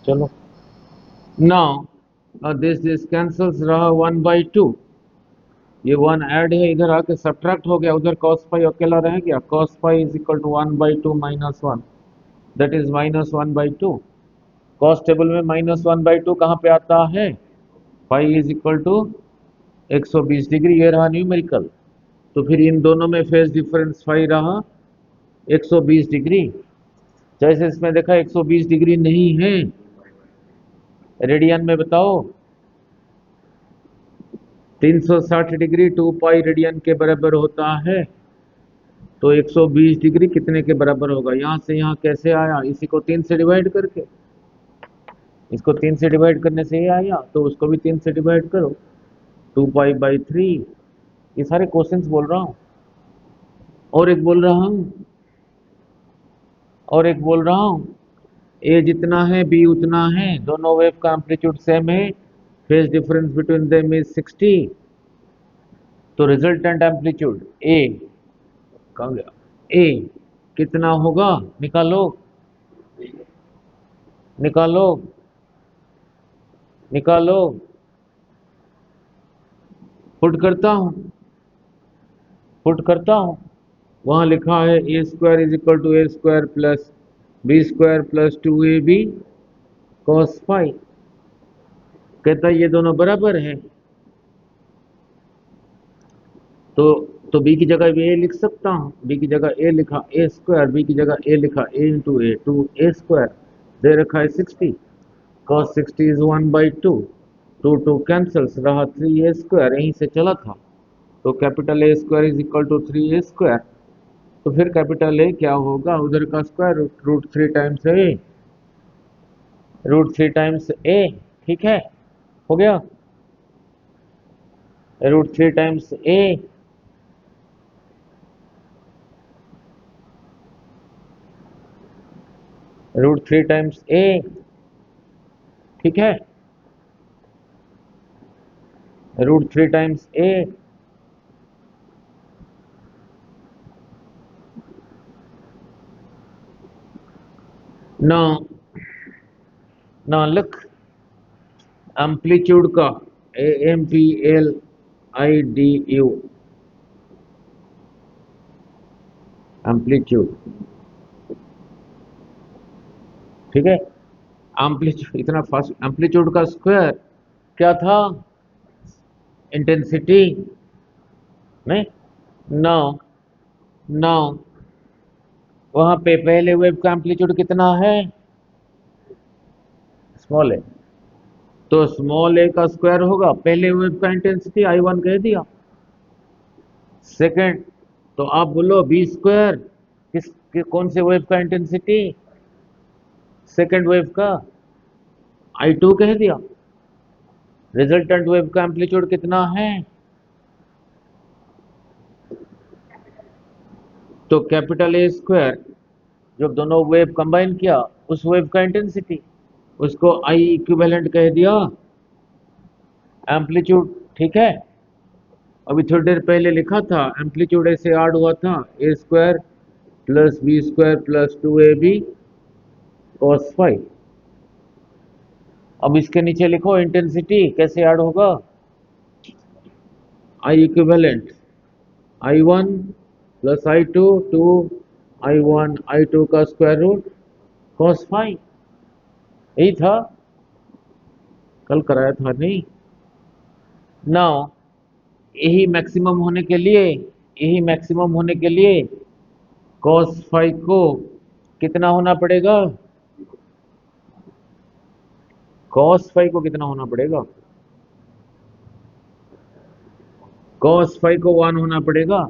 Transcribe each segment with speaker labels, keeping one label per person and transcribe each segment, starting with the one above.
Speaker 1: चलो now this cancels रहा 1/2। ये 1 ऐड है, इधर आके सब्ट्रैक्ट हो गया, उधर cos पाई अकेला रह गया। cos pi is equal to 1/2 minus 1, that is -1/2। Cos table में -1/2 कहाँ पे आता है? Pi is equal to 120 degree, ये रहा न्यूमेरिकल। तो फिर इन दोनों में फेज डिफरेंस फाई रहा 120 डिग्री। जैसे इसमें देखा 120 डिग्री नहीं है, रेडियन में बताओ। 360 डिग्री 2 पाई रेडियन के बराबर होता है। तो 120 डिग्री कितने के बराबर होगा? यहां से यहां कैसे आया? इसी को 3 से डिवाइड करके, इसको 3 से डिवाइड करने से ये आया, तो उसको भी 3 से डिवाइड करो, 2 पाई/3। ये सारे क्वेश्चंस बोल रहा हूँ, और एक बोल रहा हूँ, और एक बोल रहा हूँ। ए जितना है बी उतना है, दोनों वेव का एम्पलीट्यूड सेम है, phase difference between them is 60। तो रिजल्टेंट एम्पलीट्यूड ए, कहाँ गया ए, कितना होगा? निकालो, निकालो, निकालो। पुट करता हूँ, पुट करता हूँ। वहां लिखा है a² is equal to a² plus b² plus 2ab cos phi. कहता है ये दोनों बराबर है। तो तो बी की जगह ए लिख सकता हूँ, बी की जगह ए लिखा a², बी की जगह ए लिखा a इंटू ए, 2a², दे रखा है 60। cos 60 इज 1/2, 2 कैंसल्स, रहा 3a², यहीं से चला था। तो capital A² is equal to 3a²। तो फिर कैपिटल ए क्या होगा? उधर का square root, root three times a, ठीक है, हो गया। √3 टाइम्स ए, √3 टाइम्स ए, ठीक है, √3 टाइम्स ए। ना ना लुक, एम्पलीट्यूड का AMPLIDU, एम्पलीट्यूड, ठीक है। एम्पलीट्यूड इतना फास्ट, एम्पलीट्यूड का स्क्वायर क्या था? इंटेंसिटी नहीं। नौ, नौ, वहां पे पहले वेव का एम्पलीट्यूड कितना है? स्मॉल ए। तो स्मॉल ए का स्क्वायर होगा पहले वेव का इंटेंसिटी, I1 कह दिया। सेकंड, तो आप बोलो b², कौन से वेव का इंटेंसिटी? सेकंड वेव का, I2 कह दिया। रिजल्टेंट वेव का एम्पलीट्यूड कितना है? तो कैपिटल A², जब दोनों वेव कंबाइन किया, उस वेव का इंटेंसिटी, उसको I इक्विवेलेंट कह दिया, एम्पलीट्यूड, ठीक है। अभी थोड़ी देर पहले लिखा था एम्पलीट्यूड ऐसे ऐड हुआ था, A² plus b² plus 2ab cos five. अब इसके नीचे लिखो इंटेंसिटी कैसे ऐड होगा? I equivalent I1 plus I2 to I1 I2 का स्क्वायर रूट cos फाइव। यही था, कल कराया था नहीं। नाउ यही मैक्सिमम होने के लिए cos फाइव को कितना होना पड़ेगा? cos फाइव को कितना होना पड़ेगा? cos फाइव को 1 होना पड़ेगा।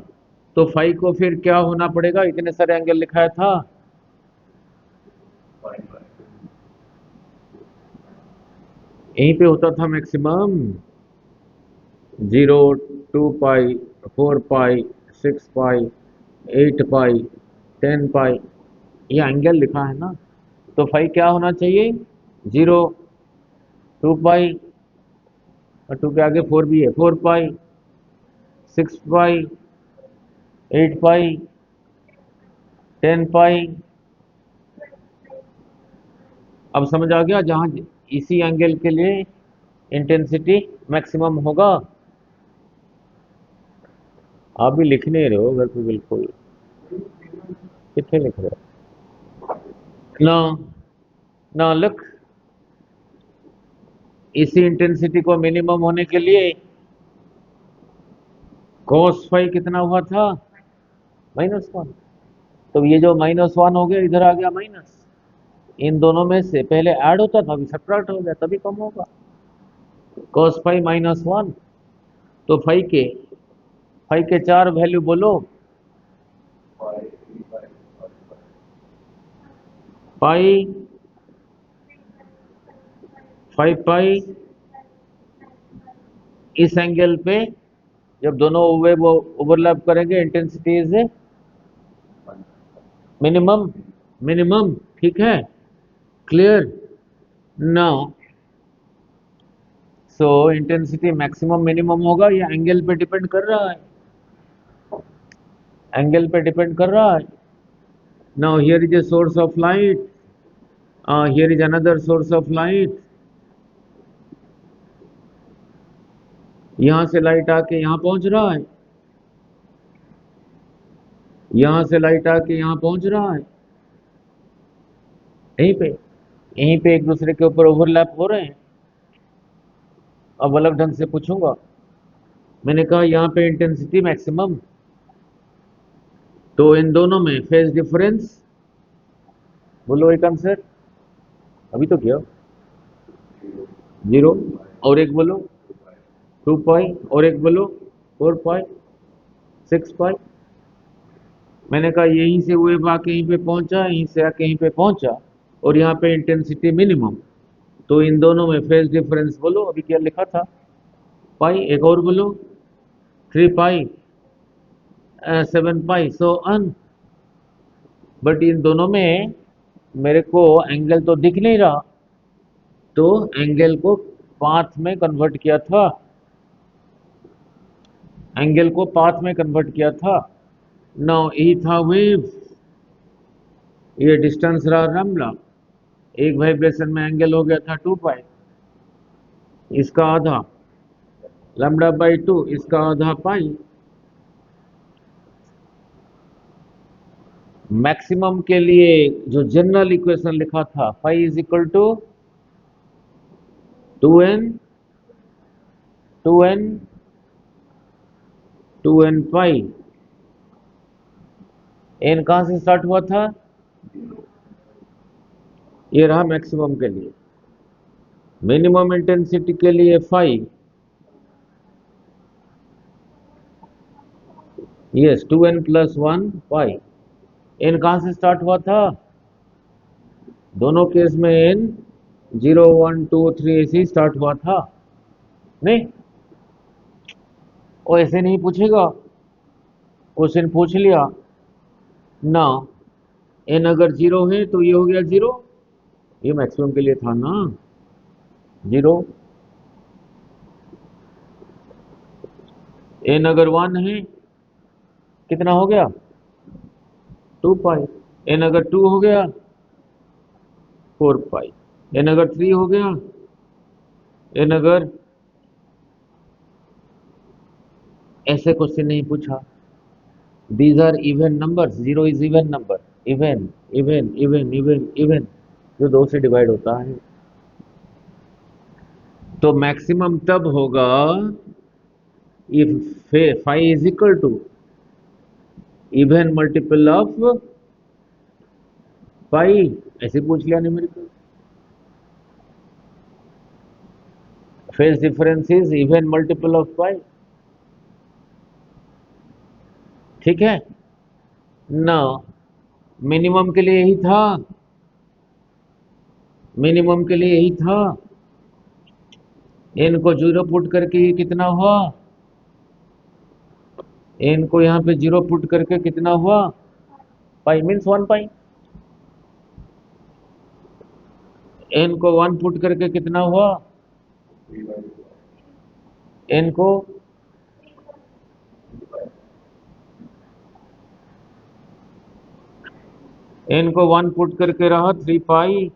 Speaker 1: तो फाइव को फिर क्या होना पड़ेगा? इतने सारे एंगल लिखाया था, यहीं पे होता था मैक्सिमम। 0, 2 पाई, 4 पाई, 6 पाई, 8 पाई, 10 पाई, ये एंगल लिखा है ना। तो फाइव क्या होना चाहिए? 0, 2 पाई, और 2 के आगे 4 भी है, 4 पाई, 6 पाई, 8 पाई, 10 पाई, अब समझ आ गया, जहां इसी एंगल के लिए इंटेंसिटी मैक्सिमम होगा। आप भी लिख नहीं रहे हो घर पे बिल्कुल, कितने लिख रहे हो ना? ना लुक, इसी इंटेंसिटी को मिनिमम होने के लिए cos फाई कितना हुआ था? -1। तो ये जो -1 हो गया, इधर आ गया माइनस। इन दोनों में से पहले ऐड होता था, अभी सब्ट्रैक्ट हो गया, तभी कम होगा। cos phi -1। तो फाई के 4 वैल्यू बोलो। पाई, 5 पाई। इस एंगल पे जब दोनों वेव ओवरलैप करेंगे, इंटेंसिटी इज मिनिमम। मिनिमम, ठीक है, clear. Now so intensity maximum minimum होगा, ये एंगल पे डिपेंड कर रहा है, एंगल पे डिपेंड कर रहा है। Now here is a source of light, here is another source of light. यहां से लाइट आके यहां पहुंच रहा है, यहां से लाइट आके यहां पहुंच रहा है, यहीं पे एक दूसरे के ऊपर ओवरलैप हो रहे हैं। अब अलग ढंग से पूछूंगा, मैंने कहा यहाँ पे इंटेंसिटी मैक्सिमम, तो इन दोनों में फेज डिफरेंस बोलो एक आंसर, अभी तो किया 0, और एक बोलो 2 पाई, और एक बोलो 4 पाई, 6 पाई। मैंने कहा यहीं से वेव आके यहीं पे पहुंचा, यहीं से आके यहीं पे पहुंचा, और यहाँ पे इंटेंसिटी मिनिमम, तो इन दोनों में फेज डिफरेंस बोलो, अभी क्या लिखा था, पाई। एक और बोलो 3 पाई, 7 पाई, सो अन। बट इन दोनों में मेरे को एंगल तो दिख नहीं रहा, तो एंगल को पाथ में कन्वर्ट किया था, एंगल को पाथ में कन्वर्ट किया था। नाउ ई था वेव, ये डिस्टेंस रहा लैम्डा, एक वाइब्रेशन में एंगल हो गया था 2 पाई, इसका आधा λ/2, इसका आधा पाई। मैक्सिमम के लिए जो जनरल इक्वेशन लिखा था, phi is equal to 2n 2n 2n pi. N कहां से स्टार्ट हुआ था? ये रहा मैक्सिमम के लिए। मिनिमम इंटेंसिटी के लिए फाई, यस 2n+1 पाई। एन कहां से स्टार्ट हुआ था? दोनों केस में एन 0 1 2 3 ऐसे ही स्टार्ट हुआ था, नहीं? और ऐसे नहीं पूछेगा, क्वेश्चन पूछ लिया ना, एन अगर 0 है तो ये हो गया 0, ये मैक्सिमम के लिए था ना 0। एन अगर 1 है, कितना हो गया? 2 पाई। एन अगर 2 हो गया, 4 पाई। एन अगर 3 हो गया, एन अगर, ऐसे क्वेश्चन नहीं पूछा। These are even numbers, 0 is even number, even even even even even, जो 2 से डिवाइड होता है। तो मैक्सिमम तब होगा if phi is equal to even multiple of pi. ऐसे पूछ लिया numerical. Phase difference is even multiple of pi, ठीक है ना? मिनिमम के लिए यही था, मिनिमम के लिए यही था। एन को 0 पुट करके ये कितना हुआ? एन को यहाँ पे 0 पुट करके कितना हुआ? पाई मीन्स 1 पाई। एन को 1 पुट करके कितना हुआ? एन को एन को 1 पुट करके रहा 3 पाई,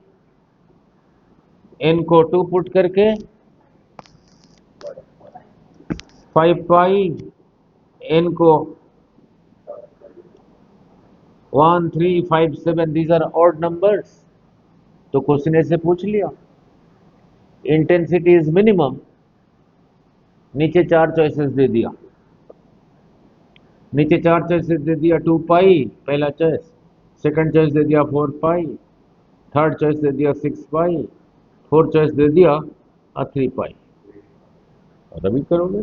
Speaker 1: n को 2 पुट करके 5 पाई, n को 1 3 5 7, these are odd numbers। तो क्वेश्चन ऐसे पूछ लिया, इंटेंसिटी इज मिनिमम, नीचे 4 चॉइसेस दे दिया, नीचे 4 चॉइसेस दे दिया, 2 पाई पहला चॉइस, सेकंड चॉइस दे दिया 4 पाई, थर्ड चॉइस दे दिया 6 पाई, फोर्थ चॉइस दे दिया 3 पाई। और अभी करोगे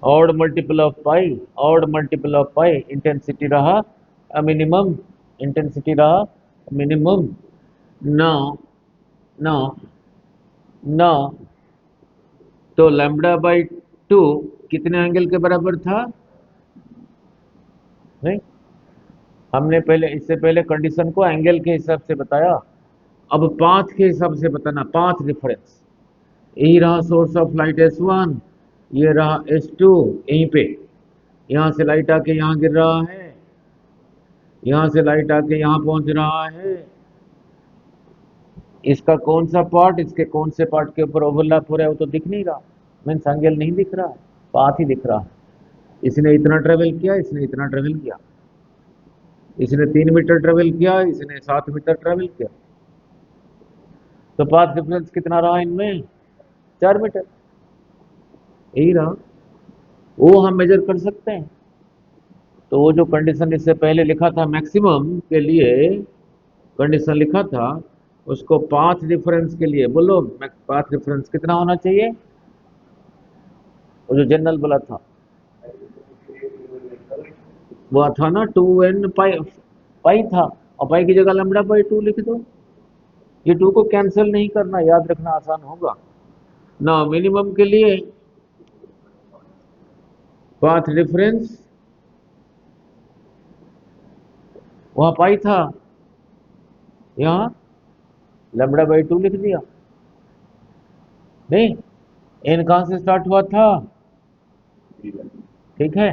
Speaker 1: odd multiple of pi, odd multiple of pi, intensity रहा मिनिमम, इंटेंसिटी रहा मिनिमम। नाउ नाउ नाउ तो लैम्ब्डा बाई 2 कितने एंगल के बराबर था? नहीं, हमने पहले, इससे पहले कंडीशन को एंगल के हिसाब से बताया, अब पाथ के हिसाब से बताना, पाथ डिफरेंस। यही रहा सोर्स ऑफ लाइट S1, ये रहा S2, यहीं पे, यहां से लाइट आके यहां गिर रहा है, यहां से लाइट आके यहां पहुंच रहा है, इसका कौन सा पार्ट इसके कौन से पार्ट के ऊपर ओवरलैप हो रहा है वो तो दिख नहीं रहा, मीन्स एंगल नहीं दिख रहा है, पाथ ही दिख रहा है। इसने इतना ट्रेवल किया, इसने इतना ट्रेवल किया, इसने 3 मीटर ट्रेवल किया, इसने 7 मीटर ट्रेवल किया, तो पाथ डिफरेंस कितना रहा इनमें? 4 मीटर। यही रहा, वो हम मेजर कर सकते हैं। तो वो जो कंडीशन इससे पहले लिखा था मैक्सिमम के लिए, कंडीशन लिखा था, उसको पाथ डिफरेंस के लिए बोलो, पाथ डिफरेंस कितना होना चाहिए? वो जो जनरल बोला था वो था ना 2n पाई, पाई था, और पाई की जगह लैम्ब्डा बाई 2 लिख दो। ये 2 को कैंसिल नहीं करना, याद रखना आसान होगा ना। मिनिमम के लिए पाथ डिफरेंस वहां पाई था, यहाँ लैम्ब्डा बाई 2 लिख दिया। नहीं, एन कहां से स्टार्ट हुआ था? ठीक है,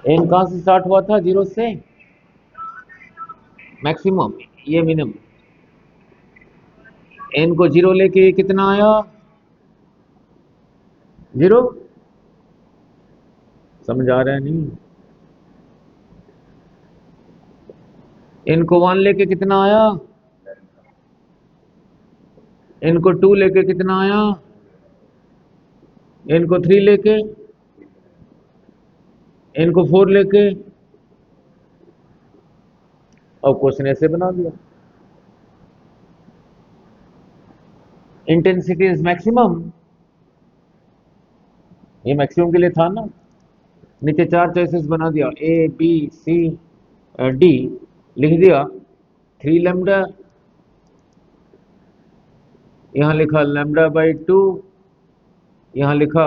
Speaker 1: एन कहां से स्टार्ट हुआ था? 0 से, मैक्सिमम, ये मिनिमम। एन को 0 लेके कितना आया? 0। समझ आ रहा है नहीं? एन को 1 लेके कितना आया? एन को 2 लेके कितना आया? एन को 3 लेके, एन को 4 लेके, और क्वेश्चन ऐसे बना दिया, इंटेंसिटी इज मैक्सिमम, ये मैक्सिमम के लिए था ना। नीचे 4 चॉइसेस बना दिया, ए बी सी डी, लिख दिया 3 लैम्ब्डा, यहां लिखा लैम्ब्डा बाई 2, यहां लिखा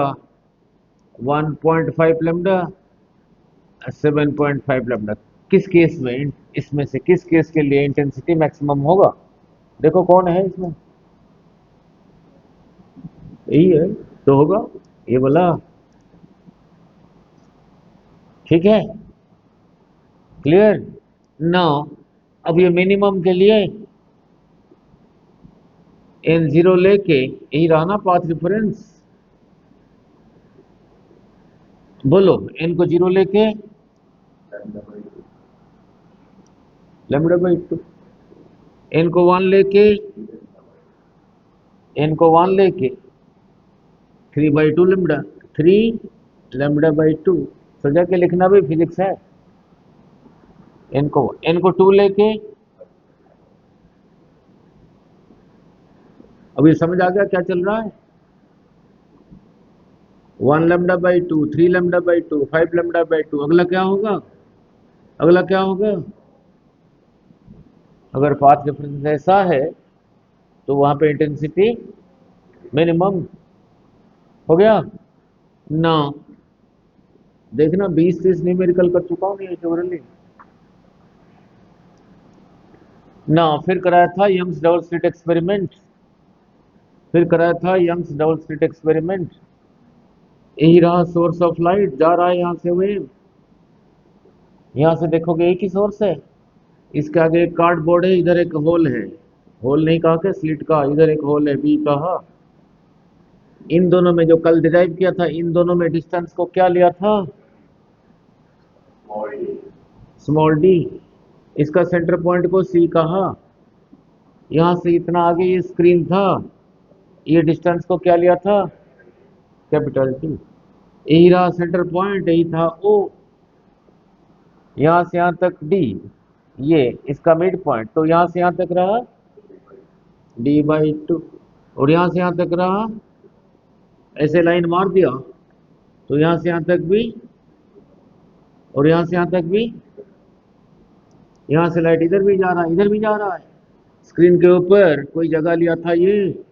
Speaker 1: 1.5 लैम्ब्डा, 7.5 लैम्ब्डा। किस केस में, इसमें से किस केस के लिए इंटेंसिटी मैक्सिमम होगा? देखो कौन है इसमें, यही है तो होगा ये वाला। ठीक है, क्लियर ना। अब ये मिनिमम के लिए एन 0 लेके, यही रहा ना पाथ डिफरेंस, बोलो एन को 0 लेके लैम्ब्डा बाई 2, एन को 1 लेके, एन को 1 लेके 3/2 लैम्ब्डा, 3 लैम्ब्डा बाई 2। सजा के लिखना भी फिजिक्स है। एन को 2 लेके, अभी समझ आ गया क्या चल रहा है? 1 lambda by 2, 3 lambda by 2, 5 lambda by 2। अगला क्या होगा? अगला क्या होगा? अगर पाथ डिफरेंस ऐसा है तो वहां पे इंटेंसिटी मिनिमम हो गया ना। देखना 20-30 न्यूमेरिकल कर चुका हूं ये जोरली ना। फिर कराया था यंग्स डबल स्लिट एक्सपेरिमेंट, फिर कराया था यंग्स डबल स्लिट एक्सपेरिमेंट। यही रहा सोर्स ऑफ लाइट, जा रहा है यहां से वेव, यहाँ से देखोगे एक ही सोर्स है, इसके आगे एक कार्डबोर्ड है, इधर एक होल है, होल नहीं कहा के स्लिट का, इधर एक होल है बी कहा। इन दोनों में जो कल डिराइव किया था, इन दोनों में डिस्टेंस को क्या लिया था, स्मॉल डी। इसका सेंटर पॉइंट को सी कहा। यहां से इतना आगे ये स्क्रीन था, ये डिस्टेंस को क्या लिया था, कैपिटल टी। यही रहा सेंटर पॉइंट, यही था ओ। यहां से यहां तक डी, ये इसका मिड पॉइंट, तो यहां से यहां तक रहा d/2, और यहां से यहां तक रहा, ऐसे लाइन मार दिया तो यहां से यहां तक भी, और यहां से यहां तक भी, यहां से लाइट इधर भी जा रहा है, इधर भी जा रहा है। स्क्रीन के ऊपर कोई जगह लिया था ये,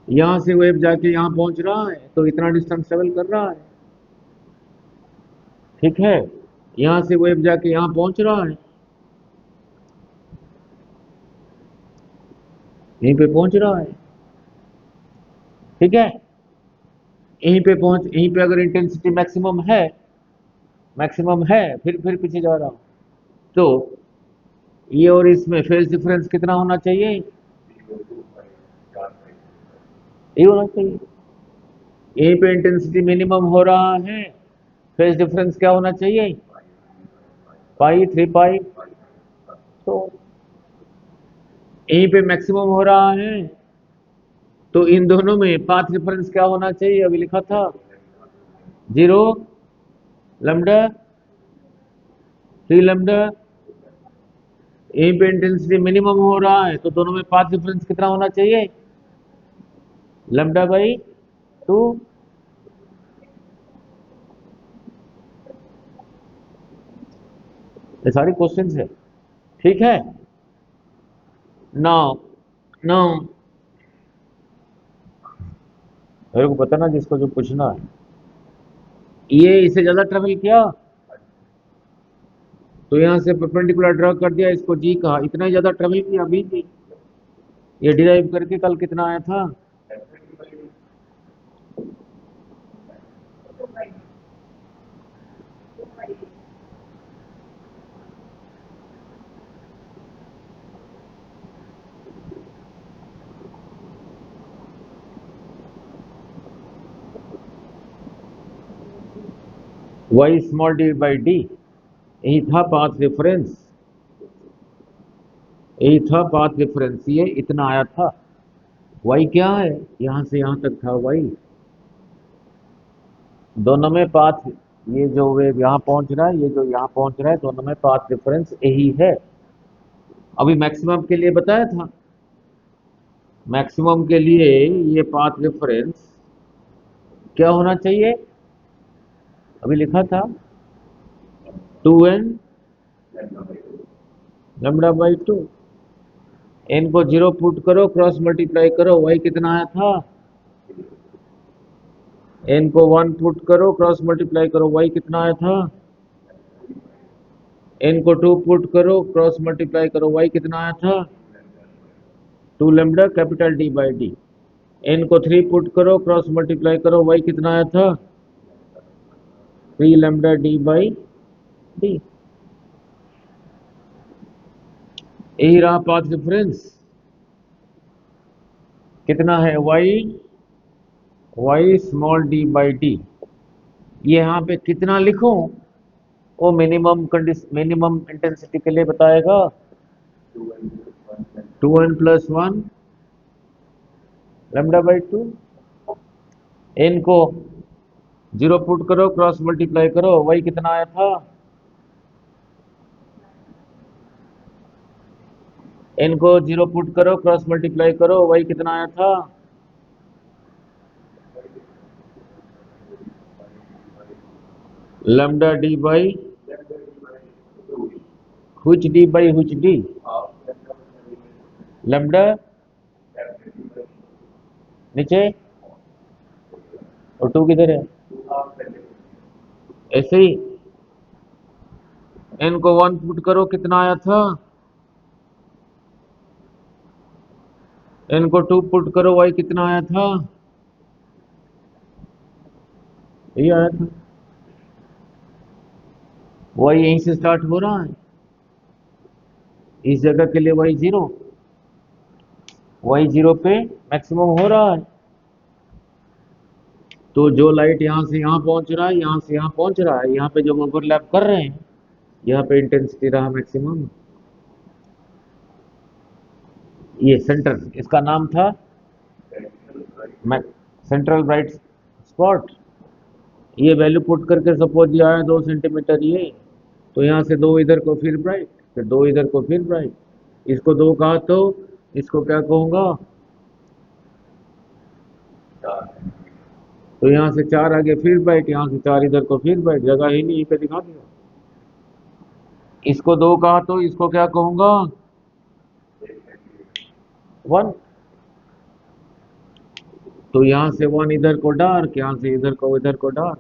Speaker 1: यहां से वेव जाके यहां पहुंच रहा है, तो इतना डिस्टेंस ट्रेवल कर रहा है, ठीक है। यहां से वेव जाके यहां पहुंच रहा है, यहीं पे पहुंच रहा है, ठीक है। यहीं पे अगर इंटेंसिटी मैक्सिमम है, फिर पीछे जा रहा हूं, तो ये और इसमें फेज डिफरेंस कितना होना चाहिए, ये होना चाहिए। यहीं पे इंटेंसिटी मिनिमम हो रहा है, फेज डिफरेंस क्या होना चाहिए, पाई 3 पाई। तो यहीं पे मैक्सिमम हो रहा है, तो इन दोनों में पाथ डिफरेंस क्या होना चाहिए, अभी लिखा था 0 लैम्डा 3 लैम्डा। यहीं पे इंटेंसिटी मिनिमम हो रहा है, तो दोनों में पाथ डिफरेंस कितना होना चाहिए, λ/2। ये सारी क्वेश्चंस है, ठीक है। नाउ नाउ मेरे को पता ना जिसको जो पूछना है, ये इससे ज्यादा ट्रेवल किया, तो यहां से परपेंडिकुलर ड्रॉ कर दिया, इसको जी कहा, इतना ही ज्यादा ट्रेवल किया अभी भी। ये डिराइव करके कल कितना आया था, y small D by D, यही था पाथ डिफरेंस, यही था पाथ डिफरेंस, ये इतना आया था। y क्या है, यहां से यहां तक था y, दोनों में पाथ, ये जो वेव यहां पहुंच रहा है, ये जो यहां पहुंच रहा है, दोनों में पाथ डिफरेंस यही है। अभी मैक्सिमम के लिए बताया था, मैक्सिमम के लिए ये पाथ डिफरेंस क्या होना चाहिए, अभी लिखा था 2n λ/2। n को 0 पुट करो, क्रॉस मल्टीप्लाई करो, y कितना आया था, n को 1 पुट करो, क्रॉस मल्टीप्लाई करो, y कितना आया था, n को 2 पुट करो, क्रॉस मल्टीप्लाई करो, y कितना आया था, 2 lambda capital D by D. n को 3 पुट करो, क्रॉस मल्टीप्लाई करो, y कितना आया था, 3 लैम्डा डी बाई डी। यही रहा पाथ डिफरेंस, कितना है y small D by D. ये यहाँ पे कितना लिखूं, वो मिनिमम इंटेंसिटी के लिए बताएगा, 2n+1 λ/2। n को 0 पुट करो, क्रॉस मल्टीप्लाई करो, y कितना आया था, n को 0 पुट करो, क्रॉस मल्टीप्लाई करो, y कितना आया था, lambda D by हुच D by हुच D, lambda नीचे, और 2 किधर है, ऐसे ही। n को 1 पुट करो, कितना आया था, n को 2 पुट करो, y कितना आया था, ये आया था। वाई यहीं से स्टार्ट हो रहा है, इस जगह के लिए वाई जीरो, वाई जीरो पे मैक्सिमम हो रहा है। तो जो लाइट यहाँ से यहाँ पहुंच रहा है, यहाँ से यहाँ पहुंच रहा है, यहाँ पे जब ओवरलैप कर रहे हैं, यहाँ पे इंटेंसिटी रहा मैक्सिमम। ये सेंटर, इसका नाम था सेंट्रल ब्राइट स्पॉट। ये वैल्यू पुट करके सपोज ये आया 2 सेंटीमीटर ये, तो यहाँ से दो इधर को फिर ब्राइट, फिर दो इधर को फिर ब्राइट, इसको दो कहा तो इसको क्या कहूंगा, तो यहाँ से चार आगे फिर ब्राइट, यहाँ से चार इधर को फिर ब्राइट, जगह ही नहीं, यहीं पे दिखा दिया। इसको दो कहा तो इसको क्या कहूंगा, वन। तो यहाँ से वन इधर को डार्क, यहाँ से इधर को डार्क।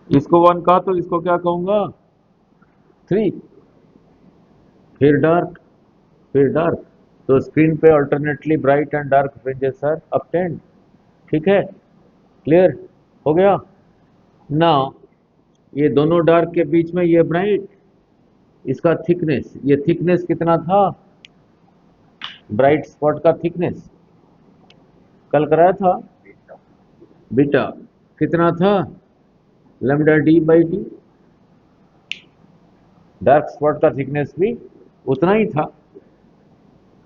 Speaker 1: इसको वन कहा तो इसको क्या कहूंगा, थ्री, फिर डार्क, फिर डार्क। तो स्क्रीन पे alternately bright and dark fringes are obtained। ठीक है, क्लियर हो गया। नाउ ये दोनों डार्क के बीच में ये ब्राइट, इसका थिकनेस, ये थिकनेस कितना था, ब्राइट स्पॉट का थिकनेस कल कराया था, बीटा कितना था, lambda D by D. Dark spot का थिकनेस भी उतना ही था,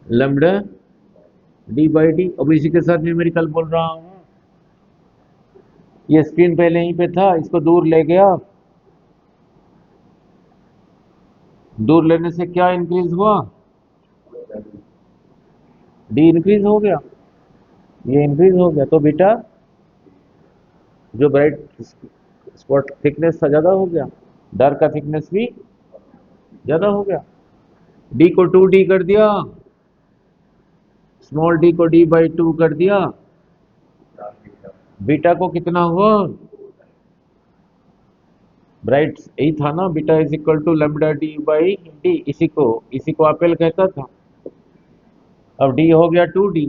Speaker 1: लैम्डा डी बाई डी। अब इसी के साथ न्यूमेरिकल बोल रहा हूं, ये स्क्रीन पहले यहीं पे था, इसको दूर ले गया, दूर लेने से क्या इंक्रीज हुआ, डी इंक्रीज हो गया, ये इंक्रीज हो गया, तो बेटा जो ब्राइट स्पॉट थिकनेस था ज्यादा हो गया, डार्क का थिकनेस भी ज्यादा हो गया। डी को 2D कर दिया, स्मॉल डी को डी बाई 2 कर दिया, बीटा को कितना हुआ, ब्राइट यही था ना, beta is equal to lambda D by D, इसी को आपेल कहता था। अब डी हो गया 2D,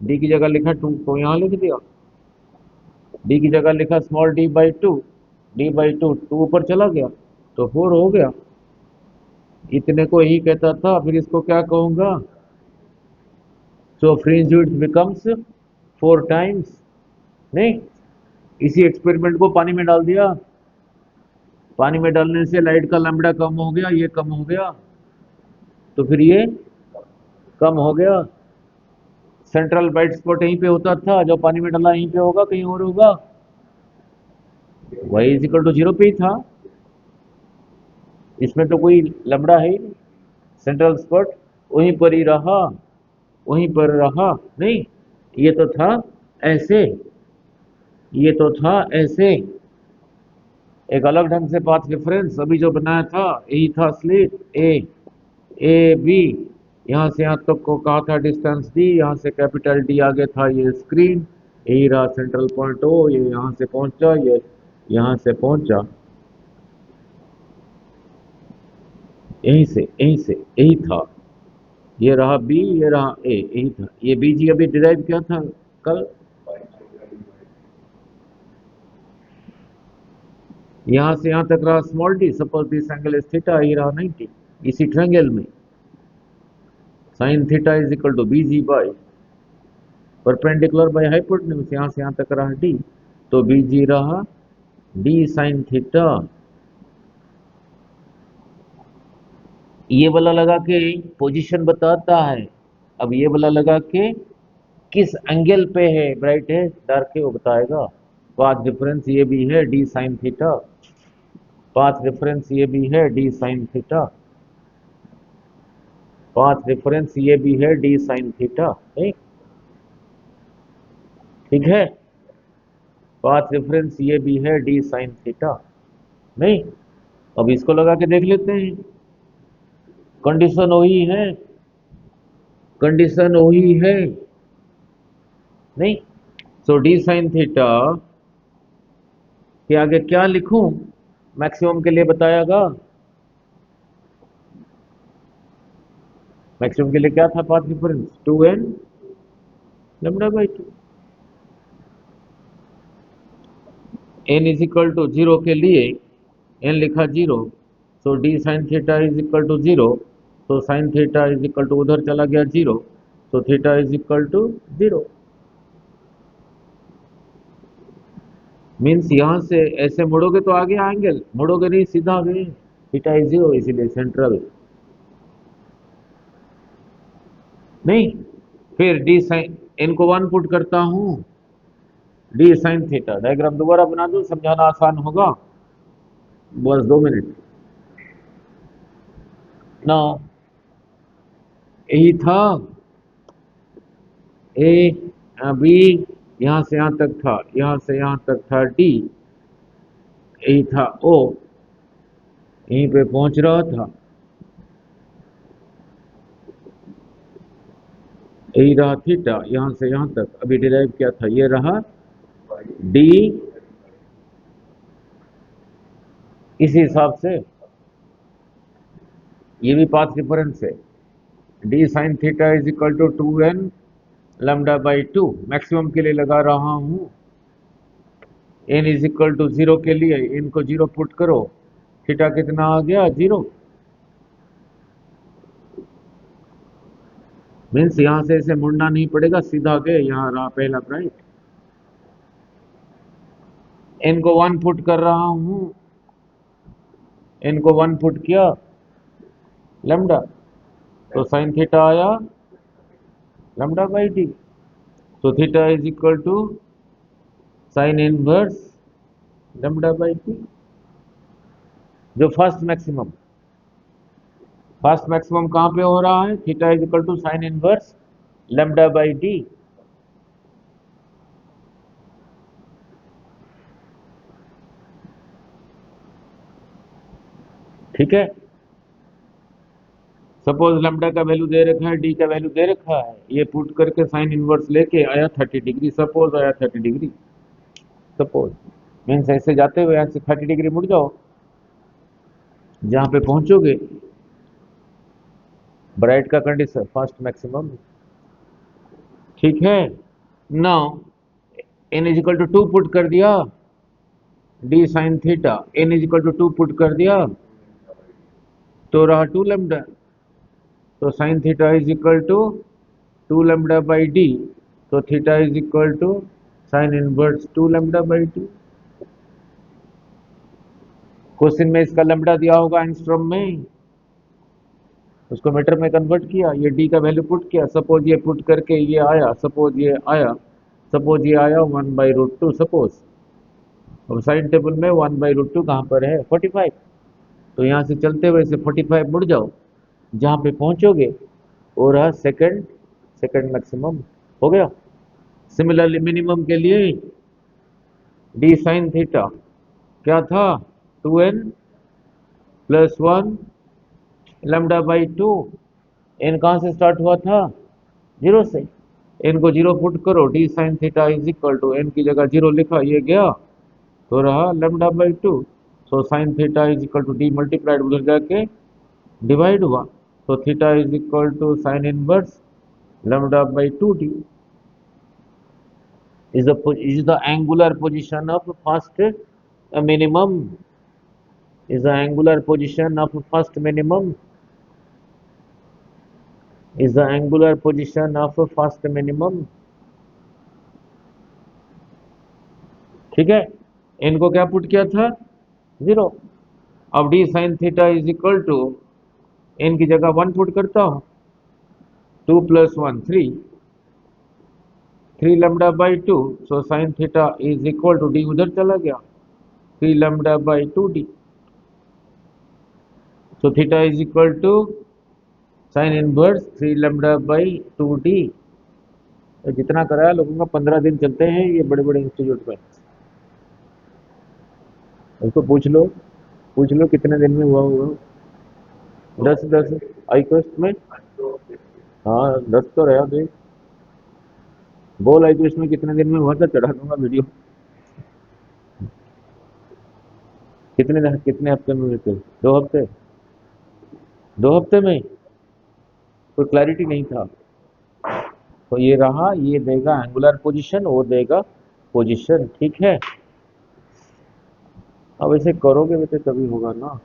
Speaker 1: डी की जगह लिखा 2 तो यहाँ लिख दिया, डी की जगह लिखा small D by 2, D by 2 two ऊपर चला गया तो 4 हो गया, इतने को ही कहता था। फिर इसको क्या कहूंगा, सो फ्रिंज विड्थ बिकम्स 4 टाइम्स, नहीं, इसी एक्सपेरिमेंट को पानी में डाल दिया, पानी में डालने से लाइट का लैम्बडा कम हो गया, ये कम हो गया, तो फिर ये कम हो गया। सेंट्रल ब्राइट स्पॉट यहीं पे होता था, जो पानी में डाला यहीं पे होगा, कहीं और होगा, y इज इक्वल टू 0 पे ही था, इसमें तो कोई लैम्बडा है ही नहीं, सेंट्रल स्पॉट वहीं पर ही रहा, वहीं पर रहा, नहीं, ये तो था ऐसे, ये तो था ऐसे, एक अलग ढंग से पाथ रेफरेंस अभी जो बनाया था यही था स्लिट ए बी, यहाँ से यहाँ तक को कहा था डिस्टेंस डी, यहाँ से कैपिटल डी आगे था ये स्क्रीन, यही रहा सेंट्रल पॉइंट ओ, ये यहाँ से पहुंचा, ये यहाँ से पहुंचा, यही था, ये रहा बी, ये रहा ए, यही था, ये बी जी अभी डिराइव किया था कल, यहाँ से यहाँ तक रहा small d, suppose this angle is theta, ही रहा 90, इसी ट्रायंगल में sine theta is equal to B G by perpendicular by hypotenuse, यहाँ से यहाँ तक रहा डी, तो बी जी रहा डी साइन थीटा। ये वाला लगा के पोजीशन बताता है, अब ये वाला लगा के किस एंगल पे है ब्राइट है डार्क है वो बताएगा। पाथ डिफरेंस ये भी है D sine theta, path difference ये भी है D sine theta, path difference ये भी है डी साइन थीटा, ठीक है, पाथ डिफरेंस ये भी है डी साइन थीटा, नहीं। अब इसको लगा के देख लेते हैं, कंडीशन वही है, कंडीशन वही है, नहीं। सो डी साइन थीटा के आगे क्या लिखूं, मैक्सिमम के लिए बतायागा, मैक्सिमम के लिए क्या था path difference 2n lambda by 2, n is equal to 0 के लिए एन लिखा 0, so d sine theta is equal to 0, तो sine theta is equal to उधर चला गया 0, तो theta is equal to 0। Means यहां से ऐसे मुड़ोगे तो आगे एंगल, मुड़ोगे नहीं सीधा आगे, थीटा इज 0, इसीलिए सेंट्रल नहीं। फिर डी साइन, इनको 1 पुट करता हूं, डी साइन थीटा, डायग्राम दोबारा बना दूं, समझाना आसान होगा, बस 2 मिनट ना। यही था ए, बी, यहां से यहां तक था, यहां से यहां तक था डी, यही था ओ, यहीं पे पहुंच रहा था, यही रहा थीटा, यहां से यहां तक अभी डिराइव किया था, ये रहा डी, इसी हिसाब से ये भी पाथ डिफरेंस है, D sine theta is equal to 2n lambda by 2, maximum के लिए लगा रहा हूं, n इज इक्वल टू 0 के लिए n को 0 पुट करो, थीटा कितना आ गया 0। मीन्स यहां से इसे मुड़ना नहीं पड़ेगा, सीधा गए, यहां रहा पहला ब्राइट, n को 1 पुट कर रहा हूं, n को 1 पुट किया लैम्डा, तो साइन थीटा आया लैम्डा बाई डी, तो theta is equal to sine inverse lambda by D. जो फर्स्ट मैक्सिमम कहां पे हो रहा है, theta is equal to sine inverse lambda by D. ठीक है, सपोज लैम्डा का वैल्यू दे रखा है, डी का वैल्यू दे रखा है, ये पुट करके साइन इनवर्स लेके आया 30 डिग्री, सपोज आया 30 डिग्री, सपोज मीन्स ऐसे जाते हुए यहां से 30 डिग्री मुड़ जाओ, जहां पे पहुंचोगे ब्राइट का कंडीशन फर्स्ट मैक्सिमम, ठीक है। Now n is equal to 2 put कर दिया, d sine theta, n is equal to 2 put कर दिया, तो रहा 2 लैम्डा, तो sine theta is equal to 2 lambda by D, तो theta is equal to sine inverse 2 lambda by d. Question में इसका लैम्डा दिया होगा एंगस्ट्रॉम में, उसको मीटर में कन्वर्ट किया, ये डी का वैल्यू पुट किया, सपोज ये पुट करके ये आया, सपोज ये आया, सपोज ये आया 1/√2, सपोज, अब साइन टेबल में 1/√2 कहाँ पर है 45, तो यहाँ से चलते हुए से 45 मुड़ जाओ, जहाँ पे पहुंचोगे वो रहा सेकंड मैक्सिमम, हो गया। सिमिलरली मिनिमम के लिए डी साइन थीटा क्या था 2n plus 1 lambda by 2, N कहाँ से स्टार्ट हुआ था 0 से, एन को 0 पुट करो, D sine theta is equal to n की जगह 0 लिखा, ये गया तो रहा lambda by 2, so sine theta is equal to D multiplied उधर जाके डिवाइड हुआ, तो theta is equal to sine inverse lambda by 2d is the angular position of first minimum, is the angular position of first minimum, is the angular position of first minimum। ठीक है, इनको क्या put किया था 0, अब d sine theta is equal to n की जगह 1 put करता हूं, 2 plus 1 3 lambda by 2, so sine theta is equal to d उधर चला गया 3 lambda by 2d, so theta is equal to sine inverse 3 lambda by 2d। जितना कराया लोगों का 15 दिन चलते हैं ये बड़े बड़े इंस्टीट्यूट में, उसको पूछ लो कितने दिन में हुआ होगा, 10 आई क्वेस्ट में, हाँ 10 तो रहा देख, बोल आई क्वेस्ट में कितने दिन में हुआ था, चढ़ा दूंगा वीडियो, कितने हफ्ते में हुए थे, 2 हफ्ते, 2 हफ्ते में कोई क्लैरिटी नहीं था, तो ये रहा, ये देगा एंगुलर पोजीशन, वो देगा पोजीशन, ठीक है। अब ऐसे करोगे बेटे तभी होगा ना।